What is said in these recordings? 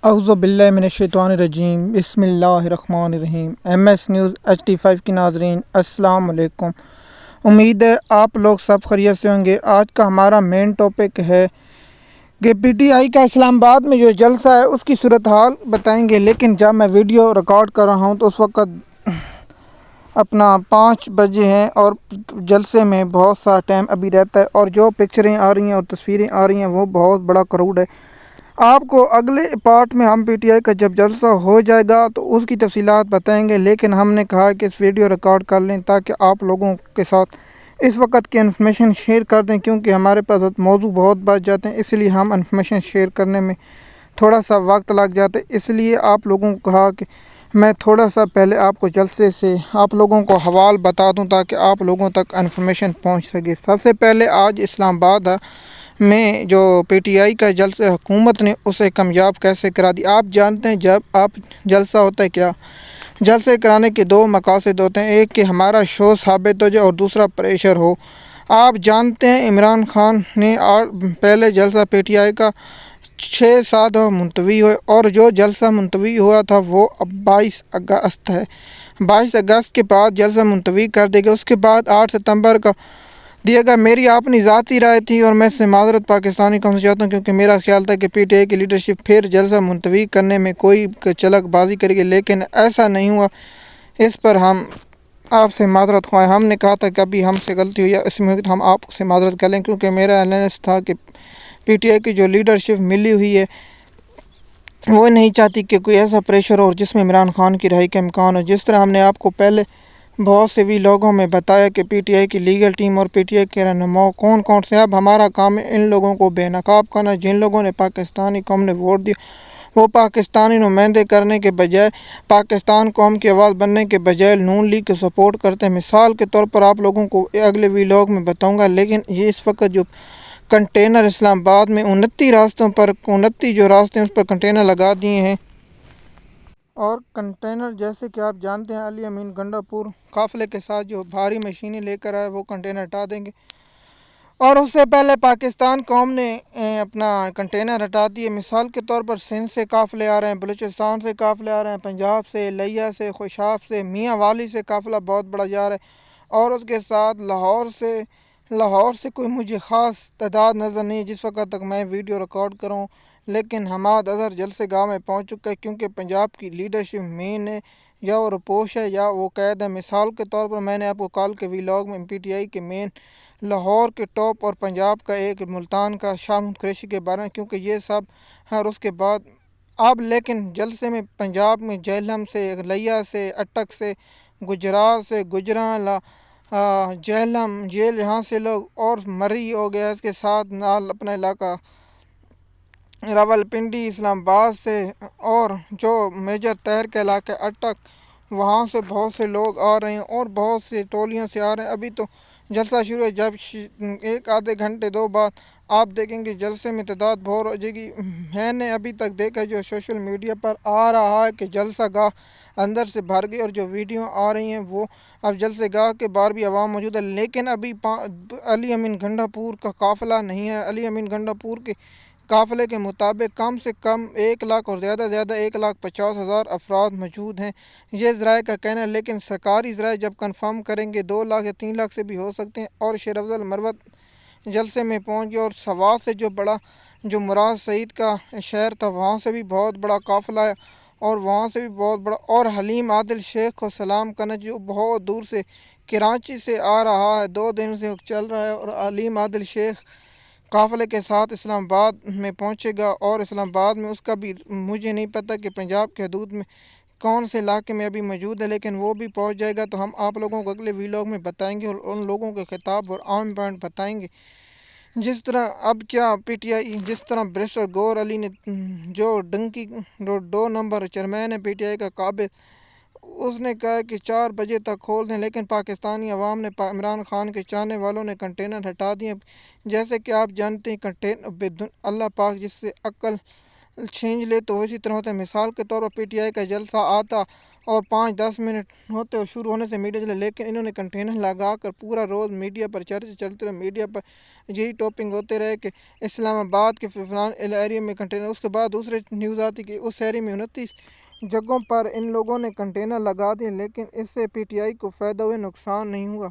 اعوذ باللہ من الشیطان الرجیم بسم اللہ الرحمن الرحیم MS نیوز HD5 کی ناظرین السلام علیکم۔ امید ہے آپ لوگ سب خیریت سے ہوں گے۔ آج کا ہمارا مین ٹاپک ہے کہ PTI کا اسلام آباد میں جو جلسہ ہے اس کی صورتحال بتائیں گے، لیکن جب میں ویڈیو ریکارڈ کر رہا ہوں تو اس وقت اپنا 5 بجے ہیں اور جلسے میں بہت سا ٹائم ابھی رہتا ہے، اور جو پکچریں آ رہی ہیں اور تصویریں آ رہی ہیں وہ بہت بڑا کراؤڈ ہے۔ آپ کو اگلے پارٹ میں ہم PTI کا جب جلسہ ہو جائے گا تو اس کی تفصیلات بتائیں گے، لیکن ہم نے کہا کہ اس ویڈیو ریکارڈ کر لیں تاکہ آپ لوگوں کے ساتھ اس وقت کی انفارمیشن شیئر کر دیں، کیونکہ ہمارے پاس موضوع بہت بڑھ جاتے ہیں، اس لیے ہم انفارمیشن شیئر کرنے میں تھوڑا سا وقت لگ جاتا ہے۔ اس لیے آپ لوگوں کو کہا کہ میں تھوڑا سا پہلے آپ کو جلسے سے آپ لوگوں کو حوال بتا دوں تاکہ آپ لوگوں تک انفارمیشن پہنچ سکے۔ سب سے پہلے آج اسلام آباد میں جو PTI کا جلسہ حکومت نے اسے کامیاب کیسے کرا دی۔ آپ جانتے ہیں جب آپ جلسہ ہوتا ہے کیا، جلسے کرانے کے 2 مقاصد ہوتے ہیں، ایک کہ ہمارا شو ثابت ہو جائے اور دوسرا پریشر ہو۔ آپ جانتے ہیں عمران خان نے پہلے جلسہ PTI کا 6-7 ملتوی ہوئے، اور جو جلسہ ملتوی ہوا تھا وہ اب 22 اگست ہے۔ 22 اگست کے بعد جلسہ ملتوی کر دے گا، اس کے بعد 8 ستمبر کا دیا گیا۔ میری اپنی ذاتی رائے تھی اور میں سے معذرت پاکستانی قوم سے چاہتا ہوں، کیونکہ میرا خیال تھا کہ PTI کی لیڈرشپ پھر جلسہ ملتوی کرنے میں کوئی چلک بازی کرے گی، لیکن ایسا نہیں ہوا۔ اس پر ہم آپ سے معذرت خواہ۔ ہم نے کہا تھا کہ ابھی ہم سے غلطی ہوئی ہے، اس میں ہم آپ سے معذرت کر لیں، کیونکہ میرا انالیسس تھا کہ PTI کی جو لیڈرشپ ملی ہوئی ہے وہ نہیں چاہتی کہ کوئی ایسا پریشر ہو جس میں عمران خان کی رہائی کا امکان ہو۔ جس طرح ہم نے آپ کو پہلے بہت سے بھی لوگوں میں بتایا کہ PTI کی لیگل ٹیم اور PTI کے رہنما کون سے، اب ہمارا کام ہے ان لوگوں کو بے نقاب کرنا جن لوگوں نے پاکستانی قوم نے ووٹ دیا۔ وہ پاکستانی نمائندے کرنے کے بجائے، پاکستان قوم کی آواز بننے کے بجائے نون لیگ کو سپورٹ کرتے ہیں۔ مثال کے طور پر آپ لوگوں کو اگلے ویلاگ میں بتاؤں گا، لیکن یہ اس وقت جو کنٹینر اسلام آباد میں 29 راستوں پر 29 جو راستے ہیں اس پر کنٹینر لگا دیے ہیں، اور کنٹینر جیسے کہ آپ جانتے ہیں علی امین گنڈا پور قافلے کے ساتھ جو بھاری مشینیں لے کر آئے وہ کنٹینر ہٹا دیں گے، اور اس سے پہلے پاکستان قوم نے اپنا کنٹینر ہٹا دیے۔ مثال کے طور پر سندھ سے قافلے آ رہے ہیں، بلوچستان سے قافلے آ رہے ہیں، پنجاب سے، لیا سے، خوشاب سے، میاں والی سے قافلہ بہت بڑا جا رہا ہے، اور اس کے ساتھ لاہور سے کوئی مجھے خاص تعداد نظر نہیں جس وقت تک میں ویڈیو ریکارڈ کروں، لیکن حماد اظہر جلسے گاہ میں پہنچ چکا ہے، کیونکہ پنجاب کی لیڈرشپ مین ہے یا وہ رپوش ہے یا وہ قید ہے۔ مثال کے طور پر میں نے آپ کو کال کے ویلاگ میں PTI کے مین لاہور کے ٹاپ اور پنجاب کا ایک ملتان کا شاہ محمود قریشی کے بارے میں، کیونکہ یہ سب ہے، اور اس کے بعد اب لیکن جلسے میں پنجاب میں جہلم سے، لیا سے، اٹک سے، گجرات سے، گجراں، جہلم جیل یہاں سے لوگ، اور مری ہو گیا، اس کے ساتھ نال اپنا علاقہ راولپنڈی اسلام آباد سے، اور جو میجر تہر کے علاقے اٹک وہاں سے بہت سے لوگ آ رہے ہیں، اور بہت سے ٹولیاں سے آ رہے ہیں۔ ابھی تو جلسہ شروع ہے، جب 1 آدھے گھنٹے 2 بعد آپ دیکھیں گے جلسے میں تعداد بہت ہو جائے گی۔ میں نے ابھی تک دیکھا جو سوشل میڈیا پر آ رہا ہے کہ جلسہ گاہ اندر سے بھر گئی، اور جو ویڈیو آ رہی ہیں وہ اب جلسے گاہ کے باہر بھی عوام موجود ہے، لیکن ابھی علی امین گنڈا پور کا قافلہ نہیں ہے۔ علی امین گنڈا پور کے قافلے کے مطابق کم سے کم 1 لاکھ اور زیادہ 1,50,000 افراد موجود ہیں، یہ ذرائع کا کہنا ہے، لیکن سرکاری ذرائع جب کنفرم کریں گے 2 لاکھ یا 3 لاکھ سے بھی ہو سکتے ہیں۔ اور شیر افضل مروت جلسے میں پہنچ گیا، اور سوات سے جو مراد سعید کا شہر تھا وہاں سے بھی بہت بڑا قافلہ ہے، اور وہاں سے بھی بہت بڑا، اور حلیم عادل شیخ کو سلام کرنا جو بہت دور سے کراچی سے آ رہا ہے، 2 دن سے چل رہا ہے، اور حلیم عادل شیخ قافلے کے ساتھ اسلام آباد میں پہنچے گا، اور اسلام آباد میں اس کا بھی مجھے نہیں پتہ کہ پنجاب کے حدود میں کون سے علاقے میں ابھی موجود ہے، لیکن وہ بھی پہنچ جائے گا، تو ہم آپ لوگوں کو اگلے ویلاگ میں بتائیں گے اور ان لوگوں کے خطاب اور عام پوائنٹ بتائیں گے۔ جس طرح اب کیا PTI، جس طرح بیرسٹر گور علی نے جو ڈنکی 2 نمبر چیئرمین ہے PTI کا قابل، اس نے کہا کہ 4 بجے تک کھول دیں، لیکن پاکستانی عوام نے عمران خان کے چاہنے والوں نے کنٹینر ہٹا دیے۔ جیسے کہ آپ جانتے ہیں کنٹینر اللہ پاک جس سے عقل چھین لے تو اسی طرح ہوتا ہے۔ مثال کے طور پر PTI کا جلسہ آتا اور 5-10 منٹ ہوتے اور شروع ہونے سے میڈیا چلے، لیکن انہوں نے کنٹینر لگا کر پورا روز میڈیا پر چرچے چلتے رہے، میڈیا پر یہی ٹاپنگ ہوتے رہے کہ اسلام آباد کے فلان ایریا میں کنٹینر، اس کے بعد دوسرے نیوز آتی کہ اس ایریا میں 29 جگہوں پر ان لوگوں نے کنٹینر لگا دیے، لیکن اس سے پی ٹی آئی کو فائدہ ہوئے، نقصان نہیں ہوا۔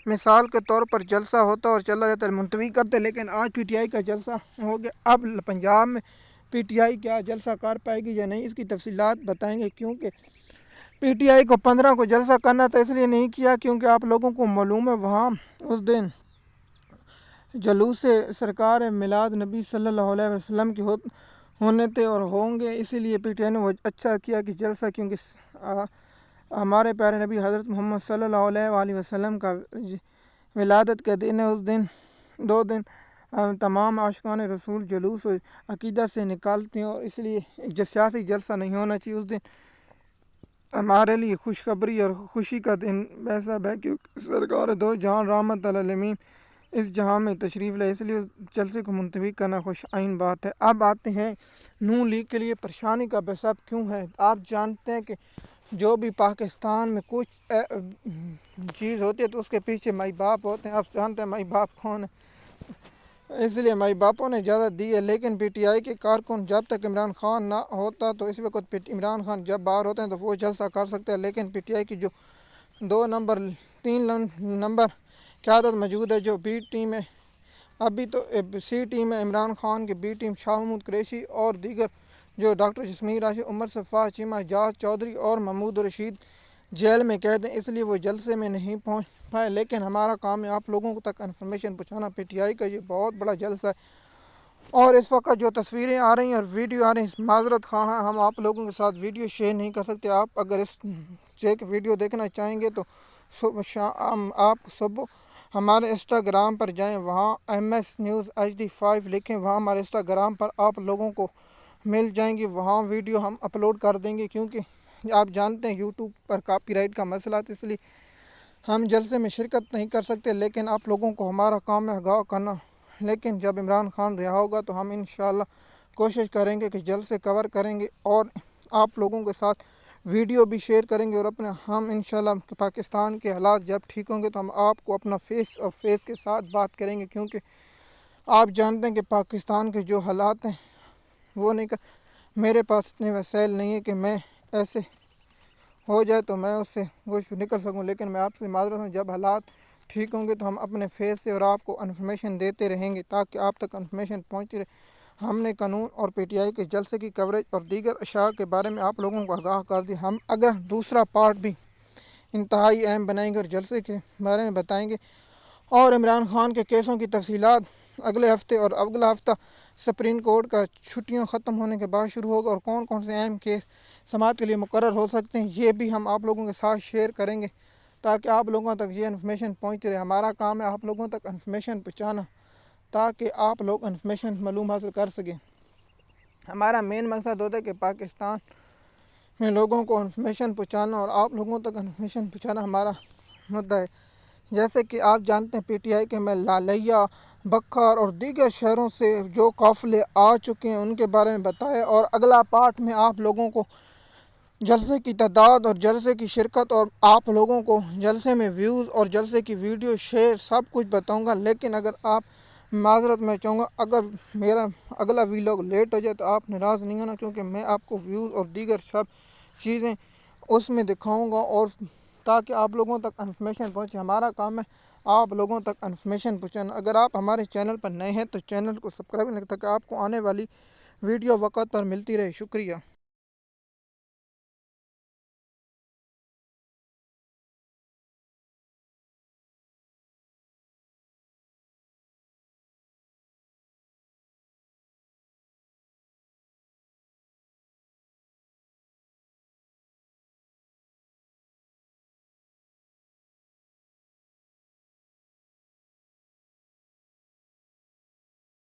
مثال کے طور پر جلسہ ہوتا اور چلا جاتا، منتوی کرتے، لیکن آج پی ٹی آئی کا جلسہ ہو گیا۔ اب پنجاب میں پی ٹی آئی کیا جلسہ کر پائے گی یا نہیں، اس کی تفصیلات بتائیں گے، کیونکہ پی ٹی آئی کو 15 کو جلسہ کرنا تھا، اس لیے نہیں کیا کیونکہ آپ لوگوں کو معلوم ہے وہاں اس دن جلوس سرکار میلاد نبی صلی اللہ علیہ وسلم کے ہونے تھے اور ہوں گے، اسی لیے پی ٹی آئی نے وہ اچھا کیا کہ جلسہ، کیونکہ ہمارے پیارے نبی حضرت محمد صلی اللہ علیہ وآلہ وسلم کا ولادت کا دن ہے۔ اس دن 2 دن تمام عاشقان رسول جلوس و عقیدہ سے نکالتے ہیں، اور اس لیے ایک سیاسی جلسہ نہیں ہونا چاہیے۔ اس دن ہمارے لیے خوشخبری اور خوشی کا دن ویسا ہے کہ سرکار دو جہاں رحمت العالمین اس جہاں میں تشریف لائے، اس لیے اس جلسے کو منتوی کرنا خوش آئین بات ہے۔ اب آتے ہیں نون لیگ کے لیے پریشانی کا سبب کیوں ہے۔ آپ جانتے ہیں کہ جو بھی پاکستان میں کچھ چیز ہوتی ہے تو اس کے پیچھے مائی باپ ہوتے ہیں۔ آپ جانتے ہیں مائی باپ کون ہے، اس لیے مائی باپوں نے زیادہ دی ہے، لیکن پی ٹی آئی کے کارکن جب تک عمران خان نہ ہوتا تو اس وقت عمران خان جب باہر ہوتے ہیں تو وہ جلسہ کر سکتے ہیں، لیکن پی ٹی آئی کی جو 3 نمبر قیادت موجود ہے، جو بی ٹیم ہے، ابھی تو سی ٹیم ہے عمران خان کی، بی ٹیم شاہ محمود قریشی اور دیگر جو ڈاکٹر جسمیر راشد، عمر صفا، چیمہ اعجاز چودھری اور محمود رشید جیل میں قید ہیں، اس لیے وہ جلسے میں نہیں پہنچ پائے، لیکن ہمارا کام ہے آپ لوگوں تک انفارمیشن پہنچانا۔ پی ٹی آئی کا یہ بہت بڑا جلسہ ہے، اور اس وقت جو تصویریں آ رہی ہیں اور ویڈیو آ رہی ہیں، معذرت خواہ ہیں، ہم آپ لوگوں کے ساتھ ویڈیو شیئر نہیں کر سکتے۔ آپ اگر اس چیک ویڈیو دیکھنا چاہیں گے تو آپ صبح ہمارے انسٹاگرام پر جائیں، وہاں MS News HD5 لکھیں، وہاں ہمارے انسٹاگرام پر آپ لوگوں کو مل جائیں گی، وہاں ویڈیو ہم اپلوڈ کر دیں گے، کیونکہ آپ جانتے ہیں یوٹیوب پر کاپی رائٹ کا مسئلہ ہے، اس لیے ہم جلسے میں شرکت نہیں کر سکتے، لیکن آپ لوگوں کو ہمارا کام ہے آگاہ کرنا۔ لیکن جب عمران خان رہا ہوگا تو ہم انشاءاللہ کوشش کریں گے کہ جلسے کور کریں گے اور آپ لوگوں کے ساتھ ویڈیو بھی شیئر کریں گے، اور ہم انشاءاللہ پاکستان کے حالات جب ٹھیک ہوں گے تو ہم آپ کو اپنا فیس کے ساتھ بات کریں گے، کیونکہ آپ جانتے ہیں کہ پاکستان کے جو حالات ہیں وہ نہیں میرے پاس اتنے وسائل نہیں ہے کہ میں ایسے ہو جائے تو میں اس سے کچھ نکل سکوں، لیکن میں آپ سے معذرت ہوں، جب حالات ٹھیک ہوں گے تو ہم اپنے فیس سے اور آپ کو انفارمیشن دیتے رہیں گے تاکہ آپ تک انفارمیشن پہنچتی رہے۔ ہم نے قانون اور پی ٹی آئی کے جلسے کی کوریج اور دیگر اشیاء کے بارے میں آپ لوگوں کو آگاہ کر دیا۔ ہم اگر دوسرا پارٹ بھی انتہائی اہم بنائیں گے اور جلسے کے بارے میں بتائیں گے، اور عمران خان کے کیسوں کی تفصیلات اگلے ہفتے، اور اگلا ہفتہ سپریم کورٹ کا چھٹیاں ختم ہونے کے بعد شروع ہوگا، اور کون کون سے اہم کیس سماعت کے لیے مقرر ہو سکتے ہیں، یہ بھی ہم آپ لوگوں کے ساتھ شیئر کریں گے تاکہ آپ لوگوں تک یہ انفارمیشن پہنچتی رہے۔ ہمارا کام ہے آپ لوگوں تک انفارمیشن پہنچانا تاکہ آپ لوگ انفارمیشن معلوم حاصل کر سکیں۔ ہمارا مین مقصد ہوتا ہے کہ پاکستان میں لوگوں کو انفارمیشن پہنچانا، اور آپ لوگوں تک انفارمیشن پہنچانا ہمارا مدعا ہے۔ جیسے کہ آپ جانتے ہیں پی ٹی آئی کے میں لالیہ، بکھار اور دیگر شہروں سے جو قافلے آ چکے ہیں ان کے بارے میں بتایا، اور اگلا پارٹ میں آپ لوگوں کو جلسے کی تعداد اور جلسے کی شرکت اور آپ لوگوں کو جلسے میں ویوز اور جلسے کی ویڈیو شیئر سب کچھ بتاؤں گا، لیکن اگر آپ معذرت میں چاہوں گا اگر میرا اگلا ویلاگ لیٹ ہو جائے تو آپ ناراض نہیں ہونا، کیونکہ میں آپ کو ویوز اور دیگر سب چیزیں اس میں دکھاؤں گا، اور تاکہ آپ لوگوں تک انفارمیشن پہنچے۔ ہمارا کام ہے آپ لوگوں تک انفارمیشن پہنچانا۔ اگر آپ ہمارے چینل پر نئے ہیں تو چینل کو سبسکرائب کریں تاکہ آپ کو آنے والی ویڈیو وقت پر ملتی رہے۔ شکریہ۔